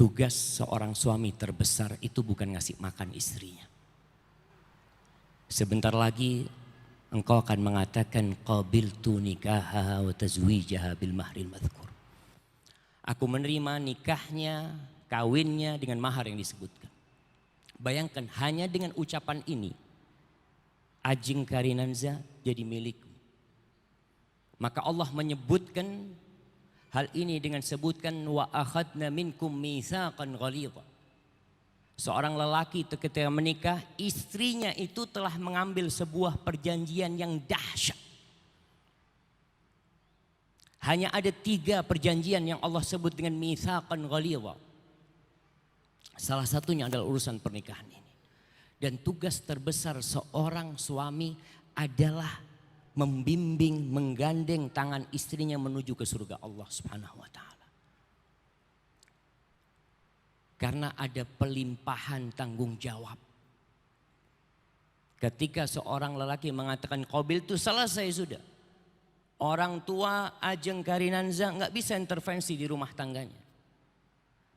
Tugas seorang suami terbesar itu bukan ngasih makan istrinya. Sebentar lagi engkau akan mengatakan qabiltu nikahaha wa tazwijaha bil mahril madhkur. Aku menerima nikahnya, kawinnya dengan mahar yang disebutkan. Bayangkan hanya dengan ucapan ini Ajeng Karinanza jadi milikmu. Maka Allah menyebutkan hal ini dengan sebutkan wa akhadna minkum mitsaqan ghalidha. Seorang lelaki ketika menikah, istrinya itu telah mengambil sebuah perjanjian yang dahsyat. Hanya ada 3 perjanjian yang Allah sebut dengan mitsaqan ghalidha. Salah satunya adalah urusan pernikahan ini. Dan tugas terbesar seorang suami adalah membimbing, menggandeng tangan istrinya menuju ke surga Allah Subhanahu wa taala. Karena ada pelimpahan tanggung jawab. Ketika seorang lelaki mengatakan qabil itu selesai sudah. Orang tua Ajeng Karinanza nggak bisa intervensi di rumah tangganya.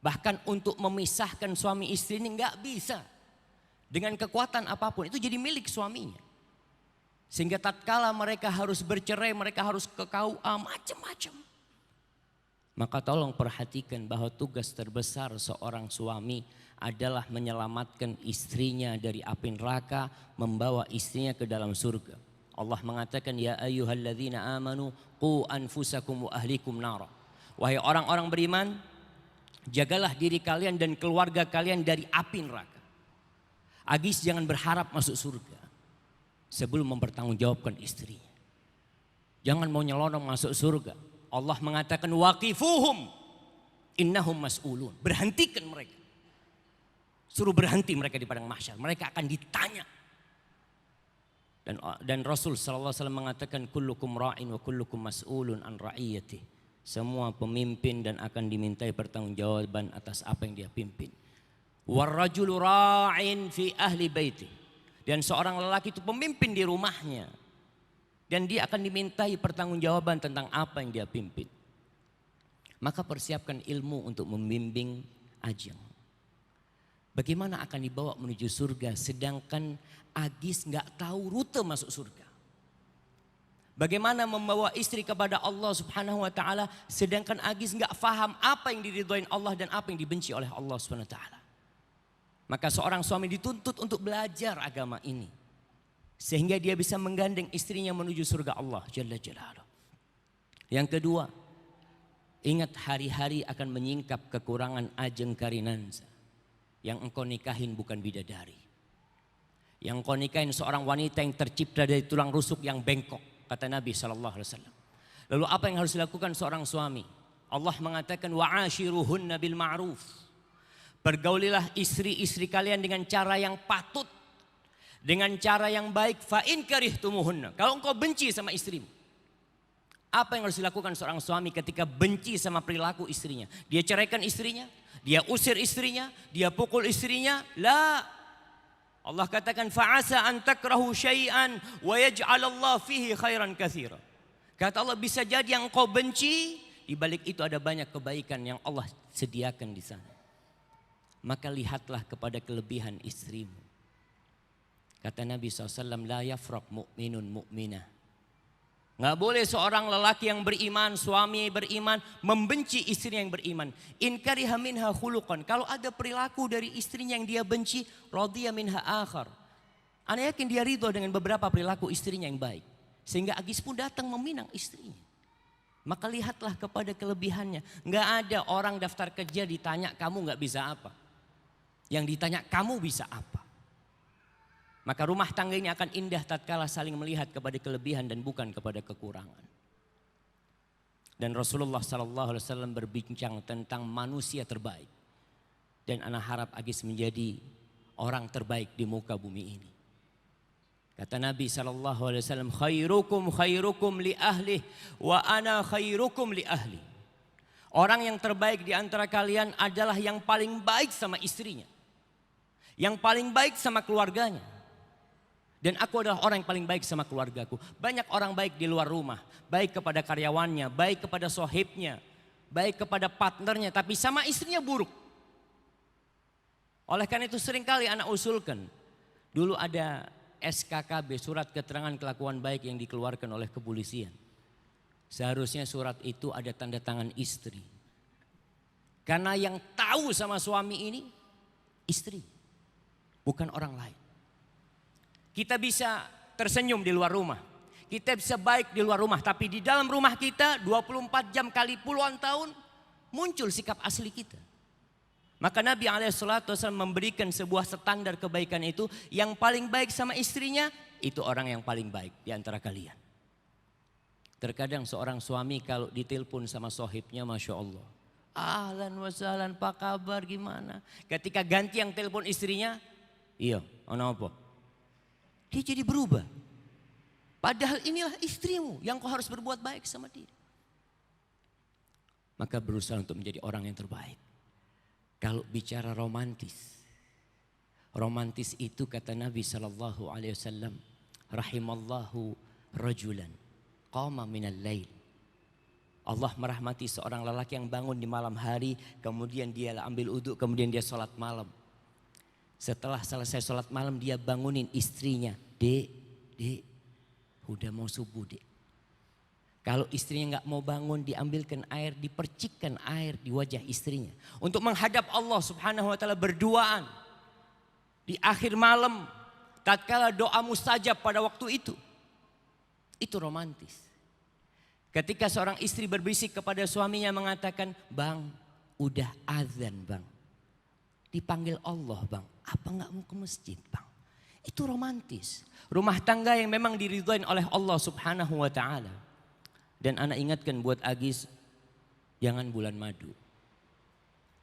Bahkan untuk memisahkan suami istri ini nggak bisa. Dengan kekuatan apapun itu jadi milik suaminya. Sehingga tatkala mereka harus bercerai, mereka harus ke KUA macam-macam. Maka tolong perhatikan bahwa tugas terbesar seorang suami adalah menyelamatkan istrinya dari api neraka, membawa istrinya ke dalam surga. Allah mengatakan ya ayyuhalladzina amanu qu anfusakum wa ahlikum nara. Wahai orang-orang beriman, jagalah diri kalian dan keluarga kalian dari api neraka. Agis jangan berharap masuk surga sebelum mempertanggungjawabkan istrinya. Jangan mau nyelonong masuk surga. Allah mengatakan waqifuhum innahum mas'ulun. Berhentikan mereka. Suruh berhenti mereka di padang mahsyar. Mereka akan ditanya. Dan Rasul sallallahu alaihi wasallam mengatakan kullukum ra'in wa kullukum mas'ulun an ra'iyati. Semua pemimpin dan akan dimintai pertanggungjawaban atas apa yang dia pimpin. Warrajulu ra'in fi ahli baiti. Dan seorang lelaki itu pemimpin di rumahnya. Dan dia akan dimintai pertanggungjawaban tentang apa yang dia pimpin. Maka persiapkan ilmu untuk membimbing Ajeng. Bagaimana akan dibawa menuju surga sedangkan Agis nggak tahu rute masuk surga. Bagaimana membawa istri kepada Allah Subhanahu wa taala sedangkan Agis nggak faham apa yang diridhoin Allah dan apa yang dibenci oleh Allah Subhanahu wa taala. Maka seorang suami dituntut untuk belajar agama ini. Sehingga dia bisa menggandeng istrinya menuju surga Allah Jalla Jalaluh. Yang kedua, ingat hari-hari akan menyingkap kekurangan Ajeng Karinanza. Yang engkau nikahin bukan bidadari. Yang engkau nikahin seorang wanita yang tercipta dari tulang rusuk yang bengkok. Kata Nabi SAW. Lalu apa yang harus dilakukan seorang suami? Allah mengatakan wa'ashiruhunna bil ma'ruf. Pergaulilah istri-istri kalian dengan cara yang patut. Dengan cara yang baik, fa'in karihtumuhunna. Kalau engkau benci sama istrimu, apa yang harus dilakukan seorang suami ketika benci sama perilaku istrinya? Dia ceraikan istrinya, dia usir istrinya, dia pukul istrinya. La. Allah katakan fa'asa an takrahu syai'an wa yaj'alallahu fihi khairan katsira. Kata Allah bisa jadi yang engkau benci, di balik itu ada banyak kebaikan yang Allah sediakan di sana. Maka lihatlah kepada kelebihan istrimu. Kata Nabi SAW, la yafraq mu'minun mu'minah. Nggak boleh seorang lelaki yang beriman, suami beriman, membenci istrinya yang beriman. In kariha minha khuluqan. Kalau ada perilaku dari istrinya yang dia benci, radhiya minha akhar. Ana yakin dia ridho dengan beberapa perilaku istrinya yang baik. Sehingga Agis pun datang meminang istrinya. Maka lihatlah kepada kelebihannya. Nggak ada orang daftar kerja ditanya kamu nggak bisa apa. Yang ditanya kamu bisa apa. Maka rumah tangga ini akan indah tatkala saling melihat kepada kelebihan dan bukan kepada kekurangan. Dan Rasulullah SAW berbincang tentang manusia terbaik. Dan ana harap Agis menjadi orang terbaik di muka bumi ini. Kata Nabi SAW, khairukum khairukum li ahli wa ana khairukum li ahli. Orang yang terbaik di antara kalian adalah yang paling baik sama istrinya. Yang paling baik sama keluarganya. Dan aku adalah orang yang paling baik sama keluargaku. Banyak orang baik di luar rumah. Baik kepada karyawannya, baik kepada sohibnya, baik kepada partnernya. Tapi sama istrinya buruk. Oleh karena itu seringkali anak usulkan. Dulu ada SKKB, surat keterangan kelakuan baik yang dikeluarkan oleh kepolisian. Seharusnya surat itu ada tanda tangan istri. Karena yang tahu sama suami ini istri, bukan orang lain. Kita bisa tersenyum di luar rumah, kita bisa baik di luar rumah, tapi di dalam rumah kita 24 jam kali puluhan tahun muncul sikap asli kita. Maka Nabi SAW memberikan sebuah standar kebaikan itu, yang paling baik sama istrinya itu orang yang paling baik di antara kalian. Terkadang seorang suami kalau ditelepon sama sohibnya, Masya Allah, ahlan wa sahlan, apa kabar, gimana? Ketika ganti yang telepon istrinya, iya, apa? Dia jadi berubah. Padahal inilah istrimu yang kau harus berbuat baik sama dia. Maka berusaha untuk menjadi orang yang terbaik. Kalau bicara romantis, romantis itu kata Nabi SAW, rahimallahu rajulan qama minal lail. Allah merahmati seorang lelaki yang bangun di malam hari, kemudian dia ambil uduk, kemudian dia sholat malam. Setelah selesai sholat malam dia bangunin istrinya, dek, udah mau subuh dek. Kalau istrinya nggak mau bangun, diambilkan air, dipercikkan air di wajah istrinya. Untuk menghadap Allah Subhanahu wa ta'ala berduaan. Di akhir malam, tatkala doa mustajab pada waktu itu. Itu romantis. Ketika seorang istri berbisik kepada suaminya mengatakan, bang, udah azan bang. Dipanggil Allah bang, apa nggak mau ke masjid bang? Itu romantis. Rumah tangga yang memang diridhoin oleh Allah Subhanahu wa ta'ala. Dan anak ingatkan buat Agis, jangan bulan madu.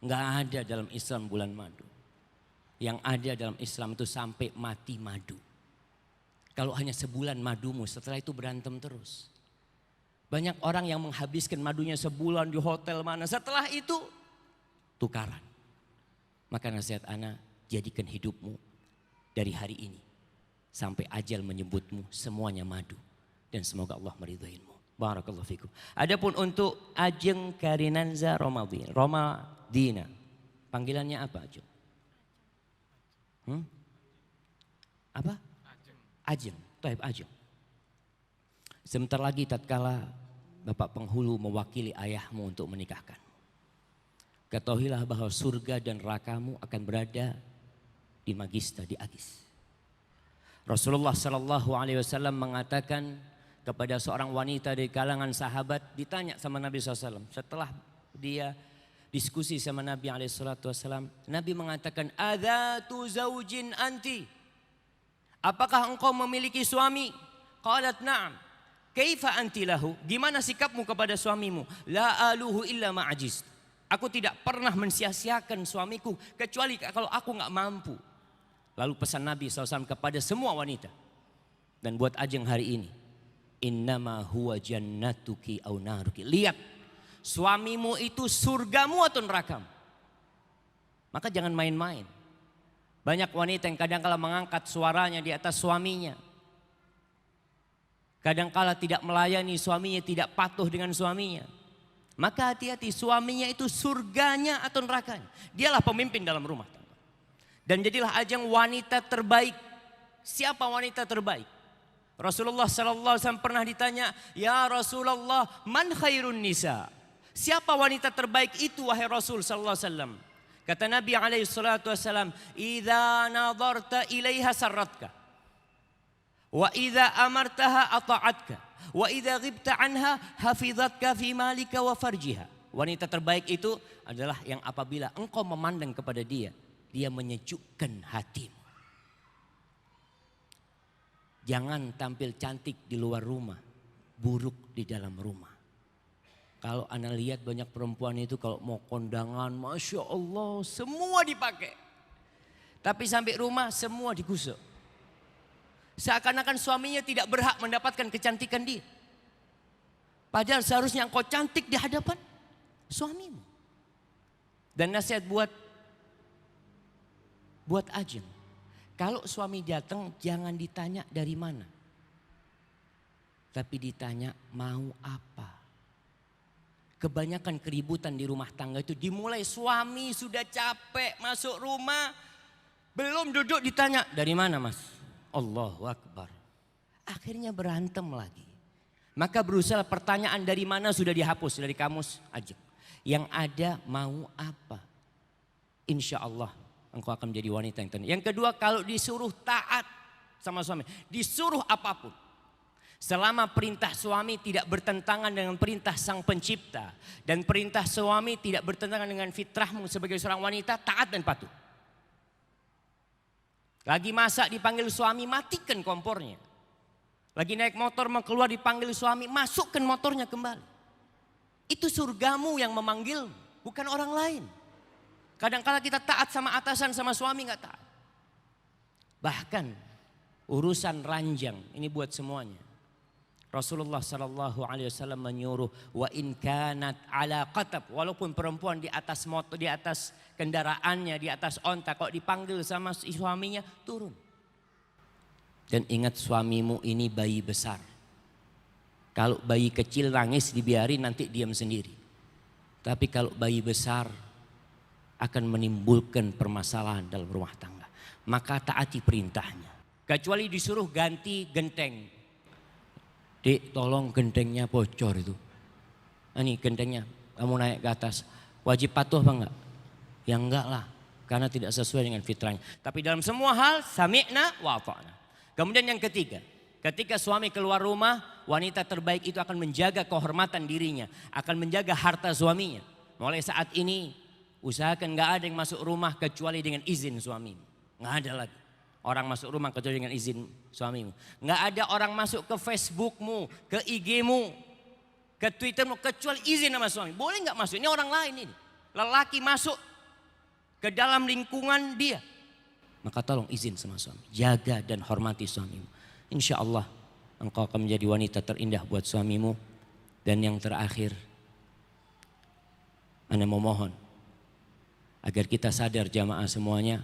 Nggak ada dalam Islam bulan madu. Yang ada dalam Islam itu sampai mati madu. Kalau hanya sebulan madumu, setelah itu berantem terus. Banyak orang yang menghabiskan madunya sebulan di hotel mana, setelah itu tukaran. Maka nasihat anak, jadikan hidupmu dari hari ini sampai ajal menyebutmu semuanya madu. Dan semoga Allah meridhoimu. Barakallahu fikum. Adapun untuk Ajeng Karinanza Romadina, panggilannya apa Ajeng? Apa? Ajeng. Taib Ajeng. Sebentar lagi tatkala Bapak penghulu mewakili ayahmu untuk menikahkan. Ketahuilah bahwa surga dan nerakamu akan berada di Magista, di Agis. Rasulullah SAW mengatakan kepada seorang wanita dari kalangan sahabat, ditanya sama Nabi SAW. Setelah dia diskusi sama Nabi SAW, Nabi mengatakan, adzatu zaujin anti. Apakah engkau memiliki suami? Qalat na'am. Kaifa anti lahu? Gimana sikapmu kepada suamimu? La aluhu illa ma'ajiz. Aku tidak pernah mensia-siakan suamiku kecuali kalau aku nggak mampu. Lalu pesan Nabi SAW kepada semua wanita. Dan buat Ajeng hari ini, innama huwa jannatuki au naruki. Lihat, suamimu itu surgamu atau nerakamu. Maka jangan main-main. Banyak wanita yang kadang-kala mengangkat suaranya di atas suaminya. Kadang-kala tidak melayani suaminya, tidak patuh dengan suaminya. Maka hati-hati, suaminya itu surganya atau nerakanya. Dialah pemimpin dalam rumah tangga. Dan jadilah ajang wanita terbaik. Siapa wanita terbaik? Rasulullah SAW pernah ditanya, ya Rasulullah, man khairun nisa? Siapa wanita terbaik itu wahai Rasul SAW? Kata Nabi SAW, idza nadarta ilaiha sarratka, wa idza amartaha ata'atka, wa idza ghibta anha hafidhatka fi malika wa farjiha. Wanita terbaik itu adalah yang apabila engkau memandang kepada dia, dia menyejukkan hatimu. Jangan tampil cantik di luar rumah, buruk di dalam rumah. Kalau Anda lihat banyak perempuan itu kalau mau kondangan, Masya Allah, semua dipakai. Tapi sampai rumah semua digusuk. Seakan-akan suaminya tidak berhak mendapatkan kecantikan dia. Padahal seharusnya engkau cantik di hadapan suamimu. Dan nasihat buat Ajeng. Kalau suami datang jangan ditanya dari mana. Tapi ditanya mau apa. Kebanyakan keributan di rumah tangga itu dimulai suami sudah capek masuk rumah. Belum duduk ditanya, dari mana mas? Allahu Akbar. Akhirnya berantem lagi. Maka berusaha pertanyaan dari mana sudah dihapus dari kamus aja. Yang ada mau apa? Insya Allah engkau akan menjadi wanita yang tenang. Yang kedua, kalau disuruh taat sama suami, disuruh apapun. Selama perintah suami tidak bertentangan dengan perintah sang pencipta. Dan perintah suami tidak bertentangan dengan fitrahmu sebagai seorang wanita, taat dan patuh. Lagi masak dipanggil suami, matikan kompornya. Lagi naik motor mau keluar dipanggil suami, masukkan motornya kembali. Itu surgamu yang memanggil, bukan orang lain. Kadang-kadang kita taat sama atasan, sama suami nggak taat. Bahkan urusan ranjang, ini buat semuanya. Rasulullah sallallahu alaihi wasallam menyuruh wa in kanat ala qatab, walaupun perempuan di atas motor, di atas kendaraannya, di atas onta, kok dipanggil sama suaminya turun. Dan ingat suamimu ini bayi besar. Kalau bayi kecil nangis dibiarin nanti diam sendiri. Tapi kalau bayi besar akan menimbulkan permasalahan dalam rumah tangga. Maka taati perintahnya. Kecuali disuruh ganti genteng. Dek, tolong gentengnya bocor itu. Ini gentengnya, kamu naik ke atas. Wajib patuh apa enggak? Ya enggak lah, karena tidak sesuai dengan fitrahnya. Tapi dalam semua hal, sami'na wa ata'na. Kemudian yang ketiga, ketika suami keluar rumah, wanita terbaik itu akan menjaga kehormatan dirinya. Akan menjaga harta suaminya. Mulai saat ini, usahakan enggak ada yang masuk rumah kecuali dengan izin suami. Enggak ada lagi. Orang masuk rumah kecuali dengan izin suamimu. Nggak ada orang masuk ke Facebookmu, ke IG-mu, ke Twittermu kecuali izin sama suami. Boleh nggak masuk? Ini orang lain ini. Lelaki masuk ke dalam lingkungan dia. Maka tolong izin sama suami. Jaga dan hormati suamimu. Insya Allah engkau akan menjadi wanita terindah buat suamimu. Dan yang terakhir, Ana memohon agar kita sadar jamaah semuanya,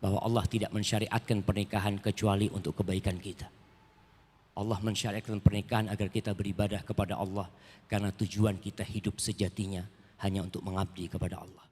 bahwa Allah tidak mensyariatkan pernikahan kecuali untuk kebaikan kita. Allah mensyariatkan pernikahan agar kita beribadah kepada Allah. Karena tujuan kita hidup sejatinya hanya untuk mengabdi kepada Allah.